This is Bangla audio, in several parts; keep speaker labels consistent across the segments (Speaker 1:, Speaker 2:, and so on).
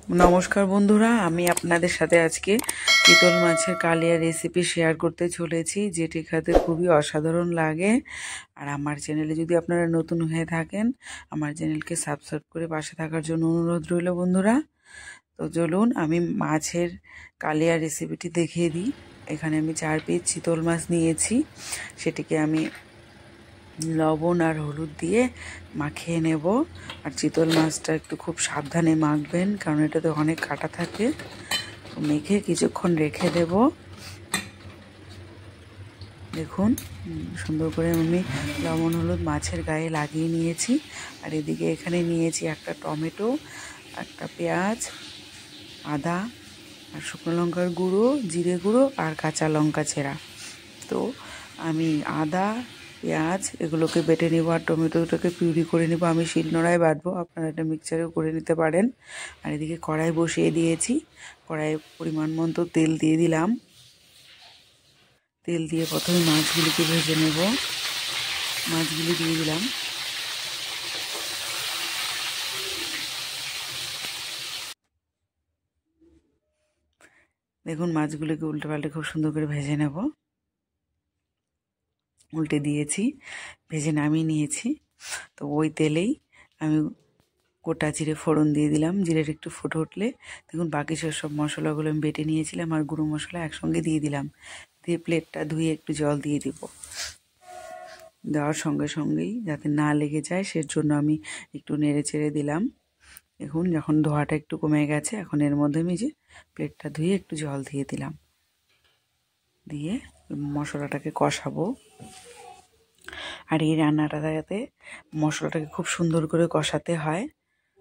Speaker 1: নমস্কার বন্ধুরা, আমি আপনাদের সাথে আজকে চিতল মাছের কালিয়া রেসিপি শেয়ার করতে চলেছি, যেটি খেতে খুবই অসাধারণ লাগে। আর আমার চ্যানেলে যদি আপনারা নতুন হয়ে থাকেন, আমার চ্যানেলকে সাবস্ক্রাইব করে পাশে থাকার জন্য অনুরোধ রইল বন্ধুরা। তো চলুন আমি মাছের কালিয়া রেসিপিটি দেখিয়ে দিই। এখানে আমি 4 পিস চিতল মাছ নিয়েছি, সেটিকে আমি লবণ আর হলুদ দিয়ে মাখিয়ে নেব। আর চিতল মাছটা একটু খুব সাবধানে মাখবেন, কারণ এটাতে অনেক কাঁটা থাকে। মেখে কিছুক্ষণ রেখে দেব। দেখুন সুন্দর করে আমি লবণ হলুদ মাছের গায়ে লাগিয়ে নিয়েছি। আর এদিকে এখানে নিয়েছি একটা টমেটো, একটা পেঁয়াজ, আদা আর শুকনো লঙ্কার গুঁড়ো, জিরে গুঁড়ো আর কাঁচা লঙ্কা ছেঁড়া। তো আমি আদা পেঁয়াজ এগুলোকে বেটে নেব, আর টমেটোটাকে পিউরি করে নেব। আমি শিলনোড়ায় বাটবো, আপনারা এটা মিক্সচারেও করে নিতে পারেন। আর এদিকে কড়াই বসিয়ে দিয়েছি, কড়াইয়ে পরিমাণ মতো তেল দিয়ে দিলাম। তেল দিয়ে প্রথমে মাছগুলিকে ভেজে নেব। মাছগুলি দিয়ে দিলাম। দেখুন মাছগুলিকে উল্টে পাল্টে খুব সুন্দর করে ভেজে নেব। উল্টে দিয়েছি, ভেজে নামিয়ে নিয়েছি। তো ওই তেলেই আমি গোটা জিরে ফোড়ন দিয়ে দিলাম। জিরের একটু ফুটে উঠলে দেখুন বাকি সব মশলাগুলো আমি বেটে নিয়েছিলাম আর গুঁড়ো মশলা একসঙ্গে দিয়ে দিলাম। দিয়ে প্লেটটা ধুয়ে একটু জল দিয়ে দিব। দেওয়ার সঙ্গে সঙ্গেই যাতে না লেগে যায় সেজন্য আমি একটু নেড়ে চেড়ে দিলাম। দেখুন যখন ধোয়াটা একটু কমে গেছে, এখন এর মধ্যে আমি যে প্লেটটা ধুয়ে একটু জল দিয়ে দিলাম। দিয়ে মশলাটাকে কষাবো। আর এই রান্নাটাতে মশলাটাকে খুব সুন্দর করে কষাতে হয়।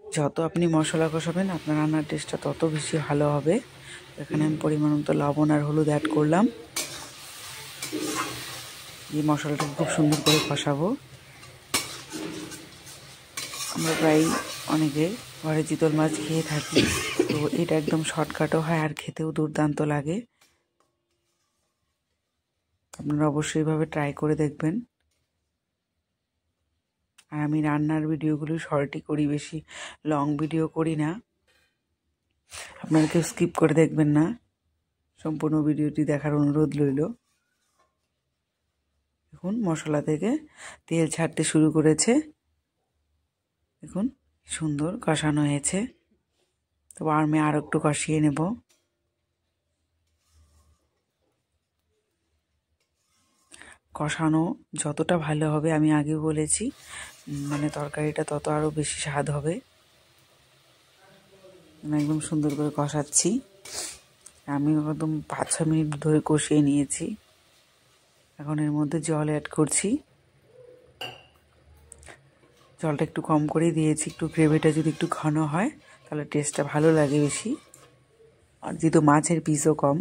Speaker 1: যত আপনি মশলা কষাবেন আপনার রান্নার টেস্টটা তত বেশি ভালো হবে। এখানে আমি পরিমাণ মতো লবণ আর হলুদ অ্যাড করলাম। এই মশলাটাকে খুব সুন্দর করে কষাবো। আমরা প্রায় অনেকে ঘরে চিতল মাছ খেয়ে থাকি, তো এটা একদম শর্টকাটও হয় আর খেতেও দুর্দান্ত লাগে। আপনারা অবশ্যই এভাবে ট্রাই করে দেখবেন। আর আমি রান্নার ভিডিওগুলো শর্টই করি, বেশি লং ভিডিও করি না। আপনারা কেউ স্কিপ করে দেখবেন না, সম্পূর্ণ ভিডিওটি দেখার অনুরোধ রইল। দেখুন মশলা থেকে তেল ছাড়তে শুরু করেছে। দেখুন সুন্দর কষানো হয়েছে। তো আমি আর একটু কষিয়ে নেব। কষানো যতটা ভালো হবে, আমি আগে বলেছি, মানে তরকারিটা তত আরও বেশি স্বাদ হবে। একদম সুন্দর করে কষাচ্ছি। আমি একদম 5-6 মিনিট ধরে কষিয়ে নিয়েছি। এখন এর মধ্যে জল অ্যাড করছি। জলটা একটু কম করেই দিয়েছি, একটু গ্রেভিটা যদি একটু ঘন হয় তাহলে টেস্টটা ভালো লাগে বেশি। আর যেহেতু মাছের পিসও কম,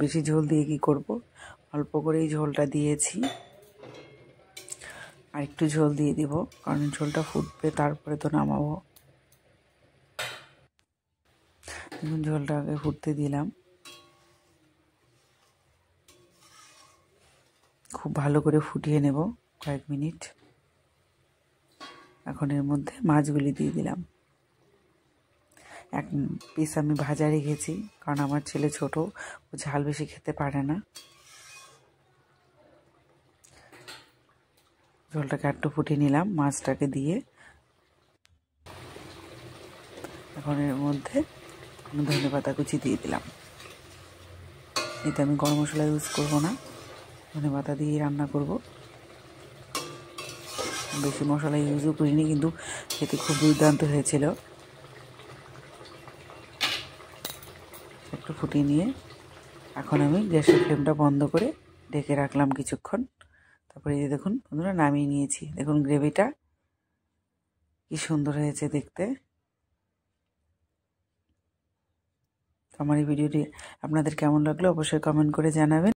Speaker 1: বেশি ঝোল দিয়ে কি করব, অল্প করেই ঝোলটা দিয়েছি। আর একটু ঝোল দিয়ে দিব, কারণ ঝোলটা ফুটবে তারপরে তো নামাবো। দেখুন ঝোলটা আগে ফুটতে দিলাম। খুব ভালো করে ফুটিয়ে নেব কয়েক মিনিট। এখন এর মধ্যে মাছগুলি দিয়ে দিলাম। এক পিস আমি ভাজা রেখেছি, কারণ আমার ছেলে ছোট, ও ঝাল বেশি খেতে পারে না। ঝোলটাকে একটু ফুটিয়ে নিলাম মাছটাকে দিয়ে। এখন এর মধ্যে ধনেপাতা কুচি দিয়ে দিলাম। এতে আমি গরম মশলা ইউজ করব না, ধনেপাতা দিয়ে রান্না করব। বেশি মশলা ইউজও করিনি, কিন্তু খেতে খুব দুর্দান্ত হয়েছিল। একটু ফুটিয়ে নিয়ে এখন আমি গ্যাসের ফ্লেমটা বন্ধ করে ঢেকে রাখলাম কিছুক্ষণ। তারপরে এই যে দেখুন বন্ধুরা নামিয়ে নিয়েছি। দেখুন গ্রেভিটা কি সুন্দর হয়েছে দেখতে। আমার এই ভিডিওটি আপনাদের কেমন লাগলো অবশ্যই কমেন্ট করে জানাবেন।